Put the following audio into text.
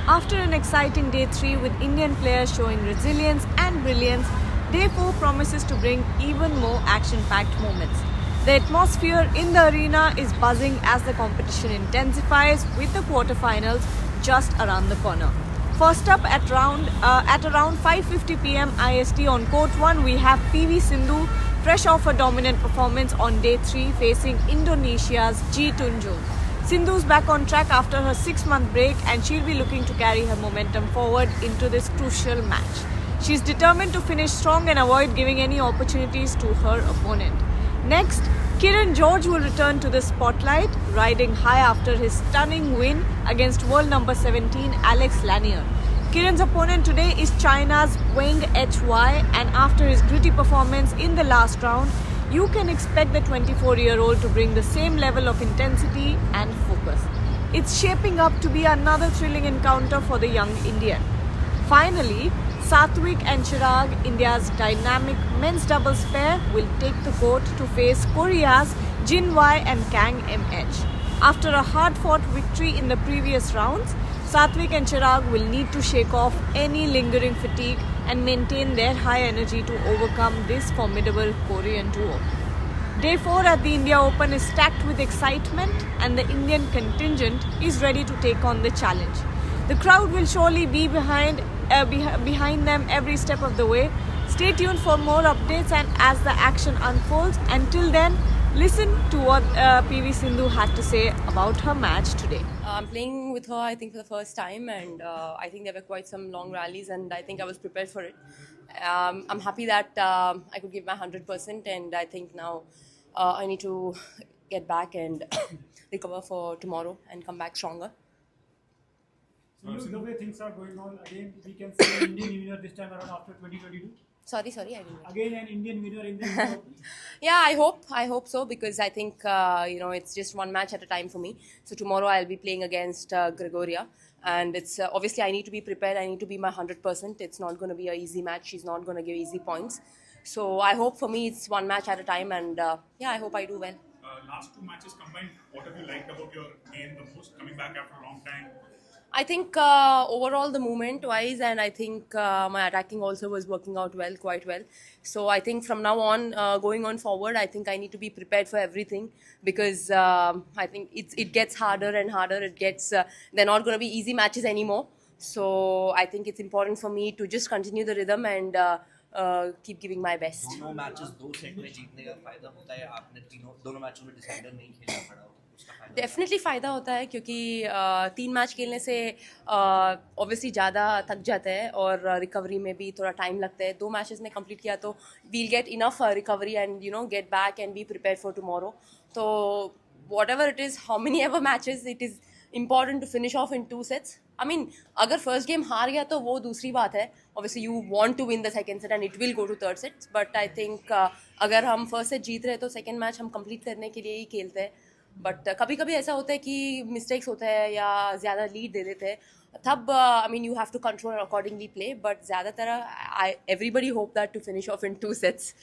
After an exciting day 3 with Indian players showing resilience and brilliance, day 4 promises to bring even more action-packed moments. The atmosphere in the arena is buzzing as the competition intensifies with the quarterfinals just around the corner. First up at around 5:50 p.m. IST on Court 1, we have PV Sindhu, fresh off a dominant performance on day 3 facing Indonesia's Ji Tunjung. Sindhu's back on track after her 6-month break and she'll be looking to carry her momentum forward into this crucial match. She's determined to finish strong and avoid giving any opportunities to her opponent. Next, Kiran George will return to the spotlight, riding high after his stunning win against world number 17 Alex Lanier. Kiran's opponent today is China's Wang Hy, and after his gritty performance in the last round, you can expect the 24-year-old to bring the same level of intensity and focus. It's shaping up to be another thrilling encounter for the young Indian. Finally, Satvik and Chirag, India's dynamic men's doubles pair, will take the court to face Korea's Jin Wai and Kang MH. After a hard-fought victory in the previous rounds, Satvik and Chirag will need to shake off any lingering fatigue and maintain their high energy to overcome this formidable Korean duo. Day 4 at the India Open is stacked with excitement and the Indian contingent is ready to take on the challenge. The crowd will surely be behind them every step of the way. Stay tuned for more updates and as the action unfolds. Until then, listen to what PV Sindhu had to say about her match today. I'm playing with her, I think, for the first time, and I think there were quite some long rallies, and I think I was prepared for it. I'm happy that I could give my 100%, and I think now I need to get back and recover for tomorrow and come back stronger. So the way things are going on, again we can see an Indian winner this time around after 2022. Sorry, I didn't get it. Again an Indian winner in the India Open. Yeah, I hope so, because I think it's just one match at a time for me. So tomorrow I'll be playing against Gregoria, and it's obviously I need to be prepared. I need to be my 100%. It's not going to be an easy match. She's not going to give easy points. So I hope for me it's one match at a time, and I hope I do well. Last two matches combined, what have you liked about your game the most, coming back after a long time? I think overall the movement wise, and I think my attacking also was working out well, quite well. So I think from now on, going on forward, I think I need to be prepared for everything, because I think it gets harder and harder. It gets they're not going to be easy matches anymore. So I think it's important for me to just continue the rhythm and keep giving my best. दोनों matches 2 set में जीतने का फायदा होता है आपने दोनों मैचों में डिसाइडर नहीं खेलना पड़ा उसका फायदा डेफिनेटली फ़ायदा होता है, क्योंकि 3 मैच खेलने से ऑब्वियसली ज़्यादा थक जाता है और रिकवरी में भी थोड़ा टाइम लगता है. 2 मैचेस ने कंप्लीट किया तो we'll get enough recovery and get back and be prepare for tomorrow. तो whatever it is, how many ever matches, it is important to finish off in 2 sets. I mean, अगर first game हार गया तो वो दूसरी बात है. Obviously, you want to win the second set and it will go to third set. But I think अगर हम first set जीत रहे तो second match हम complete करने के लिए ही खेलते हैं. बट कभी कभी ऐसा होता है कि मिस्टेक्स होता है या ज़्यादा लीड दे देते हैं, तब I mean you have to control accordingly play. But ज़्यादातर everybody hope that to finish off in 2 sets.